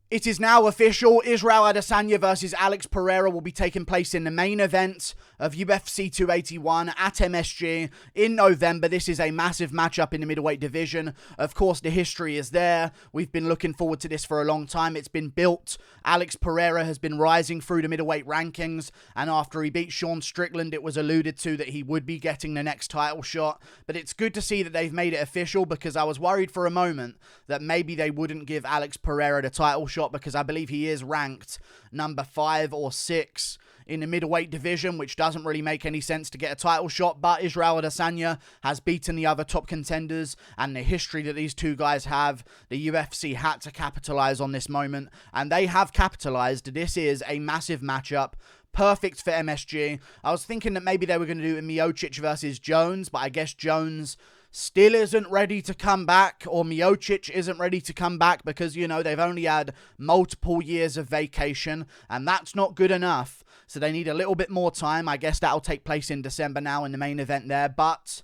It is now official. Israel Adesanya versus Alex Pereira will be taking place in the main event of UFC 281 at MSG in November. This is a massive matchup in the middleweight division. Of course, the history is there. We've been looking forward to this for a long time. It's been built. Alex Pereira has been rising through the middleweight rankings, and after he beat Sean Strickland, it was alluded to that he would be getting the next title shot. But it's good to see that they've made it official, because I was worried for a moment that maybe they wouldn't give Alex Pereira the title shot, because I believe he is ranked number 5 or 6 in the middleweight division, which doesn't really make any sense to get a title shot. But Israel Adesanya has beaten the other top contenders, and the history that these two guys have, the UFC had to capitalize on this moment, and they have capitalized. This is a massive matchup. Perfect for MSG. I was thinking that maybe they were going to do Miocic versus Jones, but I guess Jones still isn't ready to come back, or Miocic isn't ready to come back, because, you know, they've only had multiple years of vacation, and that's not good enough. So they need a little bit more time. I guess that'll take place in December now in the main event there. But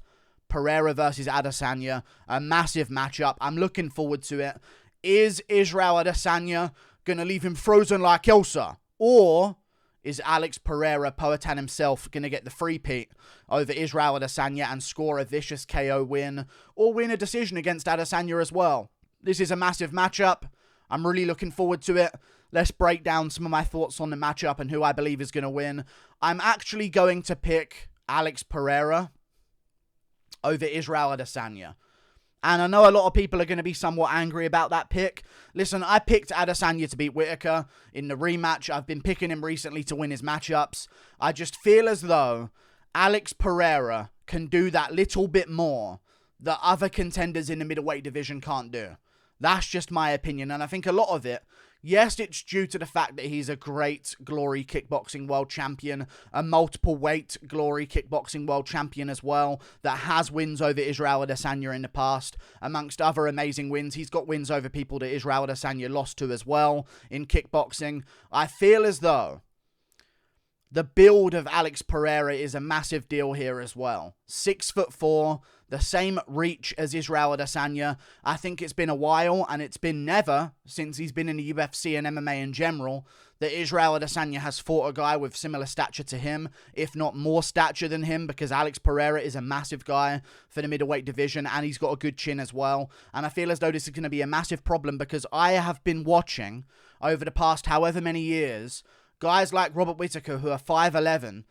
Pereira versus Adesanya, a massive matchup. I'm looking forward to it. Is Israel Adesanya going to leave him frozen like Elsa? Or is Alex Pereira, Poatan himself, going to get the three-peat over Israel Adesanya and score a vicious KO win, or win a decision against Adesanya as well? This is a massive matchup. I'm really looking forward to it. Let's break down some of my thoughts on the matchup and who I believe is going to win. I'm actually going to pick Alex Pereira over Israel Adesanya. And I know a lot of people are going to be somewhat angry about that pick. Listen, I picked Adesanya to beat Whittaker in the rematch. I've been picking him recently to win his matchups. I just feel as though Alex Pereira can do that little bit more that other contenders in the middleweight division can't do. That's just my opinion. And I think a lot of it, yes, it's due to the fact that he's a great Glory Kickboxing World Champion, a multiple weight Glory Kickboxing World Champion as well, that has wins over Israel Adesanya in the past, amongst other amazing wins. He's got wins over people that Israel Adesanya lost to as well in kickboxing. I feel as though the build of Alex Pereira is a massive deal here as well. 6'4", the same reach as Israel Adesanya. I think it's been a while, and it's been never, since he's been in the UFC and MMA in general, that Israel Adesanya has fought a guy with similar stature to him, if not more stature than him, because Alex Pereira is a massive guy for the middleweight division, and he's got a good chin as well. And I feel as though this is going to be a massive problem, because I have been watching, over the past however many years, guys like Robert Whittaker, who are 5'11",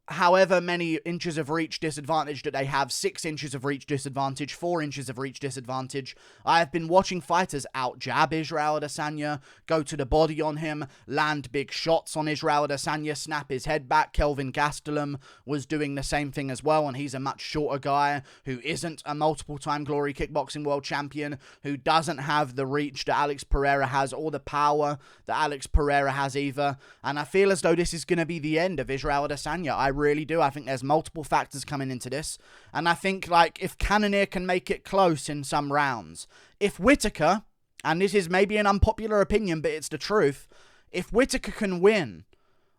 however many inches of reach disadvantage that they have, 6 inches of reach disadvantage, 4 inches of reach disadvantage. I have been watching fighters out-jab Israel Adesanya, go to the body on him, land big shots on Israel Adesanya, snap his head back. Kelvin Gastelum was doing the same thing as well, and he's a much shorter guy who isn't a multiple-time Glory Kickboxing World Champion, who doesn't have the reach that Alex Pereira has, or the power that Alex Pereira has either. And I feel as though this is going to be the end of Israel Adesanya. I really do. I think there's multiple factors coming into this. And I think, like, if Cannonier can make it close in some rounds, if Whittaker, and this is maybe an unpopular opinion, but it's the truth, if Whittaker can win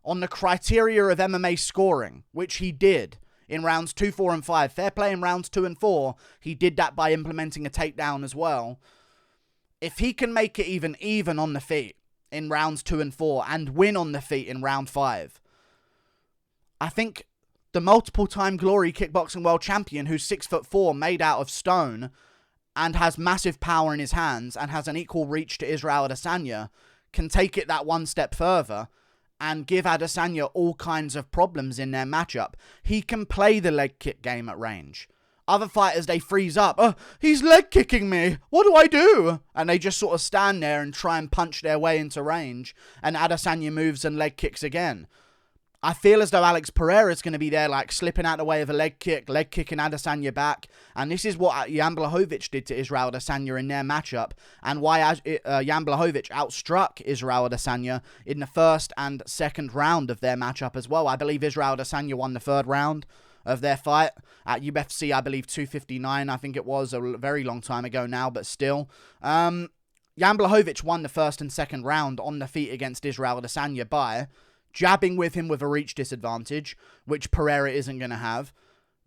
on the criteria of MMA scoring, which he did in rounds 2, 4, and 5, fair play in rounds 2 and 4, he did that by implementing a takedown as well. If he can make it even on the feet in rounds 2 and 4, and win on the feet in round 5, I think the multiple-time Glory Kickboxing World Champion, who's 6'4", made out of stone, and has massive power in his hands, and has an equal reach to Israel Adesanya, can take it that one step further, and give Adesanya all kinds of problems in their matchup. He can play the leg kick game at range. Other fighters, they freeze up. Oh, he's leg kicking me. What do I do? And they just sort of stand there and try and punch their way into range, and Adesanya moves and leg kicks again. I feel as though Alex Pereira is going to be there, like, slipping out the way of a leg kicking Adesanya back. And this is what Jan Blachowicz did to Israel Adesanya in their matchup, and why Jan Blachowicz outstruck Israel Adesanya in the first and second round of their matchup as well. I believe Israel Adesanya won the third round of their fight at UFC, I believe 259, I think it was, a very long time ago now, but still. Jan Blachowicz won the first and second round on the feet against Israel Adesanya by jabbing with him with a reach disadvantage, which Pereira isn't going to have,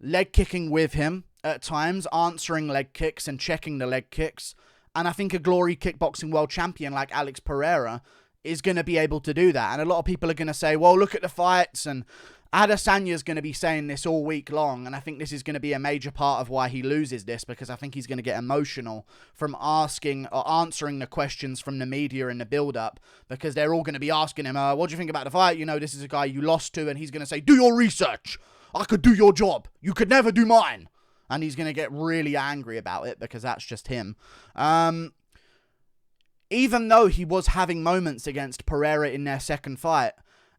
leg kicking with him at times, answering leg kicks and checking the leg kicks, And I think a Glory Kickboxing World Champion like Alex Pereira is going to be able to do that. And a lot of people are going to say, well, look at the fights, and Adesanya is going to be saying this all week long, and I think this is going to be a major part of why he loses this, because I think he's going to get emotional from asking or answering the questions from the media in the build-up, because they're all going to be asking him, what do you think about the fight? You know, this is a guy you lost to, and he's going to say, do your research. I could do your job. You could never do mine. And he's going to get really angry about it, because that's just him. Even though he was having moments against Pereira in their second fight,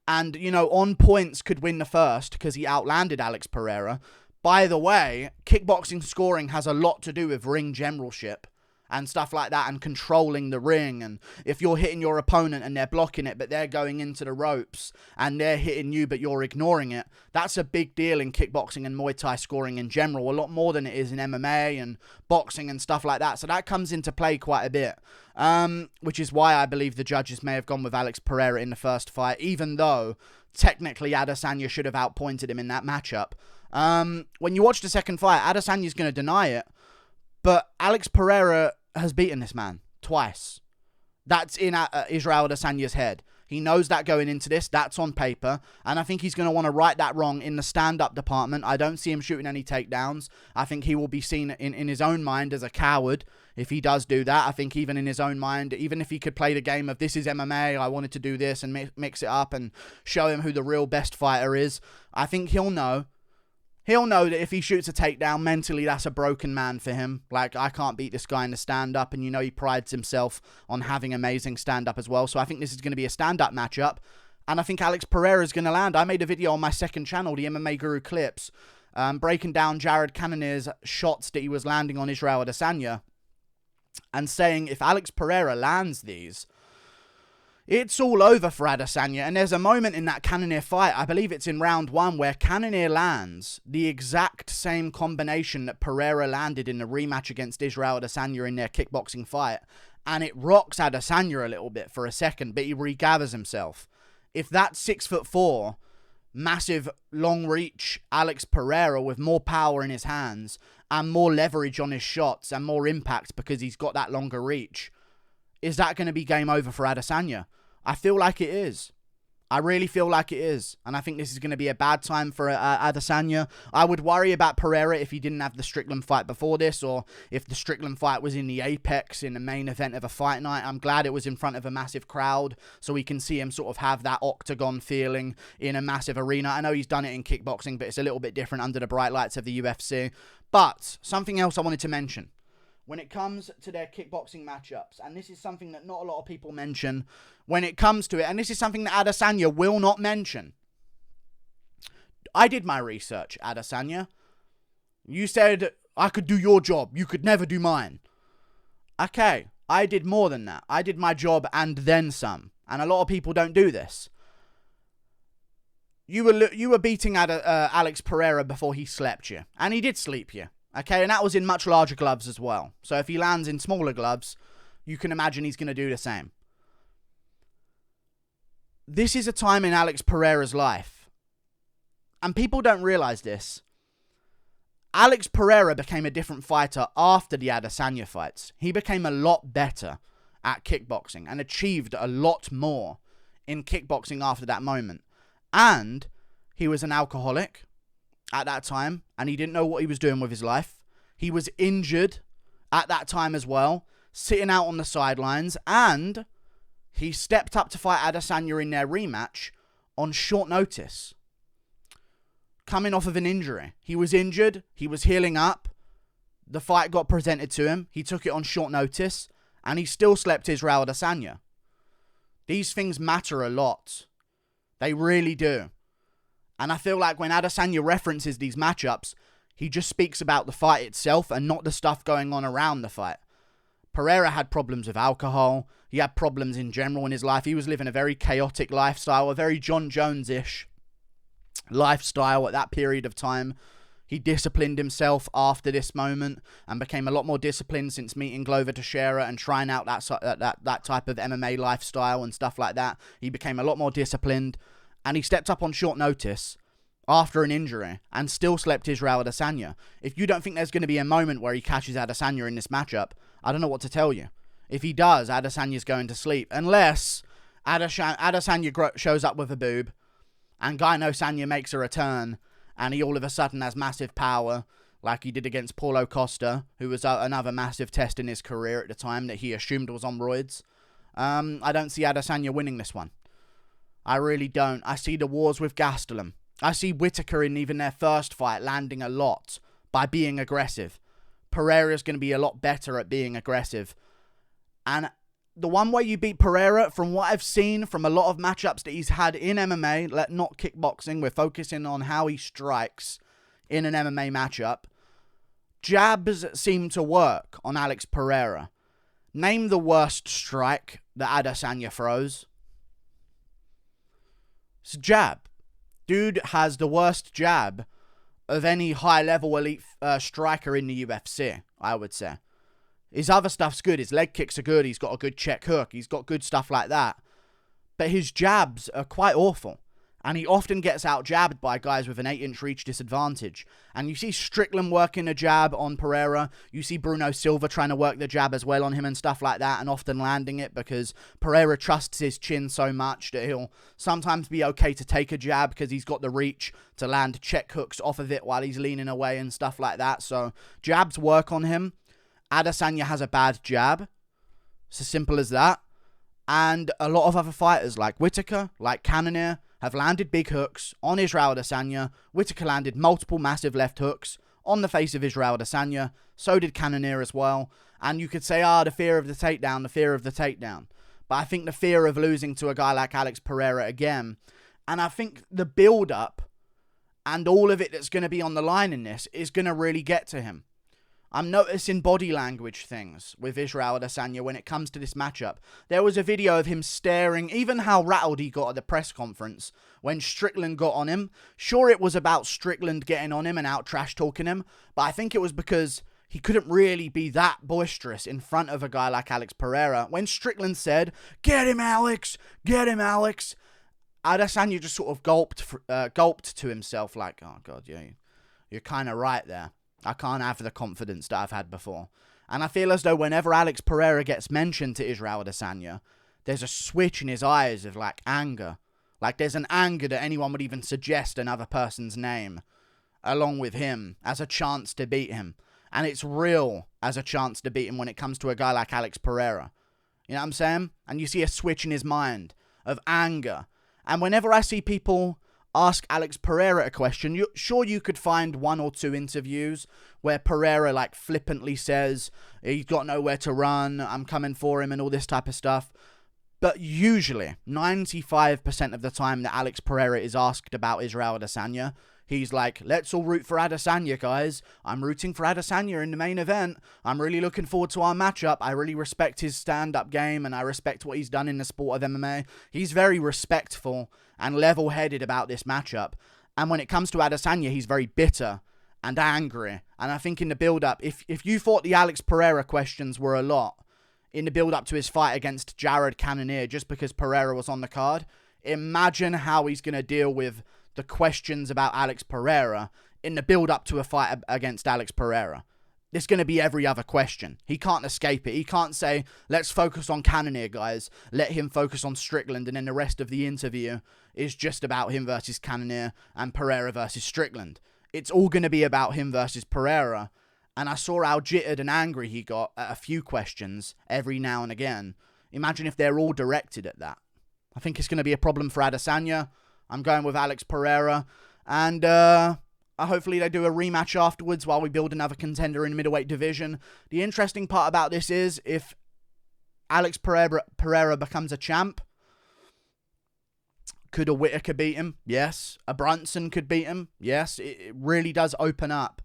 and, you know, on points could win the first because he outlanded Alex Pereira. By the way, kickboxing scoring has a lot to do with ring generalship and stuff like that, and controlling the ring. And if you're hitting your opponent and they're blocking it, but they're going into the ropes and they're hitting you, but you're ignoring it, that's a big deal in kickboxing and Muay Thai scoring in general, a lot more than it is in MMA and boxing and stuff like that. So that comes into play quite a bit, which is why I believe the judges may have gone with Alex Pereira in the first fight, even though technically Adesanya should have outpointed him in that matchup. When you watch the second fight, Adesanya's going to deny it, but Alex Pereira has beaten this man twice. That's in Israel Adesanya's head. He knows that going into this. That's on paper. And I think he's going to want to right that wrong in the stand-up department. I don't see him shooting any takedowns. I think he will be seen in his own mind as a coward if he does do that. I think even in his own mind, even if he could play the game of this is MMA, I wanted to do this, and mix it up and show him who the real best fighter is, I think he'll know. He'll know that if he shoots a takedown, mentally that's a broken man for him. Like, I can't beat this guy in the stand-up, and you know he prides himself on having amazing stand-up as well. So I think this is going to be a stand-up matchup, and I think Alex Pereira is going to land. I made a video on my second channel, the MMA Guru Clips, breaking down Jared Cannonier's shots that he was landing on Israel Adesanya, and saying if Alex Pereira lands these, it's all over for Adesanya. And there's a moment in that Cannonier fight, I believe it's in round 1, where Cannonier lands the exact same combination that Pereira landed in the rematch against Israel Adesanya in their kickboxing fight. And it rocks Adesanya a little bit for a second, but he regathers himself. If that 6'4", massive, long reach Alex Pereira with more power in his hands and more leverage on his shots and more impact because he's got that longer reach, is that going to be game over for Adesanya? I feel like it is. I really feel like it is. And I think this is going to be a bad time for Adesanya. I would worry about Pereira if he didn't have the Strickland fight before this, or if the Strickland fight was in the Apex in the main event of a fight night. I'm glad it was in front of a massive crowd, so we can see him sort of have that octagon feeling in a massive arena. I know he's done it in kickboxing, but it's a little bit different under the bright lights of the UFC. But something else I wanted to mention. When it comes to their kickboxing matchups, and this is something that not a lot of people mention when it comes to it, and this is something that Adesanya will not mention. I did my research, Adesanya. You said I could do your job. You could never do mine. Okay, I did more than that. I did my job and then some. And a lot of people don't do this. You were beating Alex Pereira before he slept you. And he did sleep you. Okay, and that was in much larger gloves as well. So if he lands in smaller gloves, you can imagine he's going to do the same. This is a time in Alex Pereira's life, and people don't realize this. Alex Pereira became a different fighter after the Adesanya fights. He became a lot better at kickboxing and achieved a lot more in kickboxing after that moment. And he was an alcoholic at that time, and he didn't know what he was doing with his life. He was injured at that time as well, sitting out on the sidelines, and he stepped up to fight Adesanya in their rematch on short notice, coming off of an injury. He was injured, he was healing up, the fight got presented to him, he took it on short notice, and he still slept Israel Adesanya. These things matter a lot. They really do. And I feel like when Adesanya references these matchups, he just speaks about the fight itself and not the stuff going on around the fight. Pereira had problems with alcohol. He had problems in general in his life. He was living a very chaotic lifestyle, a very John Jones-ish lifestyle at that period of time. He disciplined himself after this moment and became a lot more disciplined since meeting Glover Teixeira and trying out that type of MMA lifestyle and stuff like that. He became a lot more disciplined. And he stepped up on short notice after an injury and still slept Israel Adesanya. If you don't think there's going to be a moment where he catches Adesanya in this matchup, I don't know what to tell you. If he does, Adesanya's going to sleep. Unless Adesanya shows up with a boob and Gaino Sanya makes a return and he all of a sudden has massive power like he did against Paulo Costa, who was another massive test in his career at the time that he assumed was on roids. I don't see Adesanya winning this one. I really don't. I see the wars with Gastelum. I see Whittaker in even their first fight landing a lot by being aggressive. Pereira's going to be a lot better at being aggressive. And the one way you beat Pereira, from what I've seen from a lot of matchups that he's had in MMA, not kickboxing, we're focusing on how he strikes in an MMA matchup. Jabs seem to work on Alex Pereira. Name the worst strike that Adesanya throws. It's a jab. Dude has the worst jab of any high-level elite striker in the UFC, I would say. His other stuff's good. His leg kicks are good. He's got a good check hook. He's got good stuff like that. But his jabs are quite awful. And he often gets out-jabbed by guys with an 8-inch reach disadvantage. And you see Strickland working a jab on Pereira. You see Bruno Silva trying to work the jab as well on him and stuff like that, and often landing it because Pereira trusts his chin so much that he'll sometimes be okay to take a jab because he's got the reach to land check hooks off of it while he's leaning away and stuff like that. So jabs work on him. Adesanya has a bad jab. It's as simple as that. And a lot of other fighters like Whittaker, like Cannonier, have landed big hooks on Israel Adesanya. Whittaker landed multiple massive left hooks on the face of Israel Adesanya. So did Cannonier as well. And you could say, the fear of the takedown, the fear of the takedown. But I think the fear of losing to a guy like Alex Pereira again. And I think the build-up and all of it that's going to be on the line in this is going to really get to him. I'm noticing body language things with Israel Adesanya when it comes to this matchup. There was a video of him staring, even how rattled he got at the press conference when Strickland got on him. Sure, it was about Strickland getting on him and out trash talking him, but I think it was because he couldn't really be that boisterous in front of a guy like Alex Pereira. When Strickland said, "Get him, Alex! Get him, Alex!" Adesanya just sort of gulped to himself like, oh God, yeah, you're kind of right there. I can't have the confidence that I've had before. And I feel as though whenever Alex Pereira gets mentioned to Israel Adesanya, there's a switch in his eyes of, anger. There's an anger that anyone would even suggest another person's name along with him as a chance to beat him. And it's real as a chance to beat him when it comes to a guy like Alex Pereira. You know what I'm saying? And you see a switch in his mind of anger. And whenever I see people ask Alex Pereira a question, you could find one or two interviews where Pereira flippantly says he's got nowhere to run, I'm coming for him and all this type of stuff. But usually 95% of the time that Alex Pereira is asked about Israel Adesanya, he's like, let's all root for Adesanya, guys. I'm rooting for Adesanya in the main event. I'm really looking forward to our matchup. I really respect his stand-up game and I respect what he's done in the sport of MMA. He's very respectful and level-headed about this matchup. And when it comes to Adesanya, he's very bitter and angry. And I think in the build-up, if you thought the Alex Pereira questions were a lot in the build-up to his fight against Jared Cannonier just because Pereira was on the card, imagine how he's going to deal with the questions about Alex Pereira in the build-up to a fight against Alex Pereira. It's going to be every other question. He can't escape it. He can't say, let's focus on Cannonier, guys. Let him focus on Strickland, and then the rest of the interview is just about him versus Cannonier and Pereira versus Strickland. It's all going to be about him versus Pereira. And I saw how jittered and angry he got at a few questions every now and again. Imagine if they're all directed at that. I think it's going to be a problem for Adesanya. I'm going with Alex Pereira. And hopefully they do a rematch afterwards while we build another contender in the middleweight division. The interesting part about this is if Alex Pereira becomes a champ, could a Whittaker beat him? Yes. A Brunson could beat him? Yes. It really does open up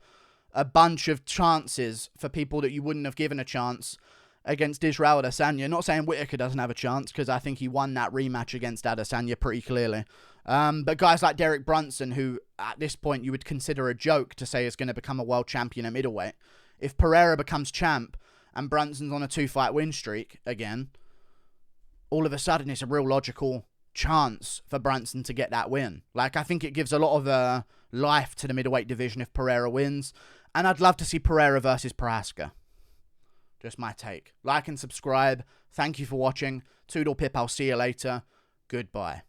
a bunch of chances for people that you wouldn't have given a chance against Israel Adesanya. Not saying Whittaker doesn't have a chance, because I think he won that rematch against Adesanya pretty clearly. But guys like Derek Brunson, who at this point you would consider a joke to say is going to become a world champion at middleweight. If Pereira becomes champ and Brunson's on a 2-fight win streak again, all of a sudden it's a real logical chance for Brunson to get that win. I think it gives a lot of life to the middleweight division if Pereira wins. And I'd love to see Pereira versus Prohaska. Just my take. Like and subscribe. Thank you for watching. Toodle pip, I'll see you later. Goodbye.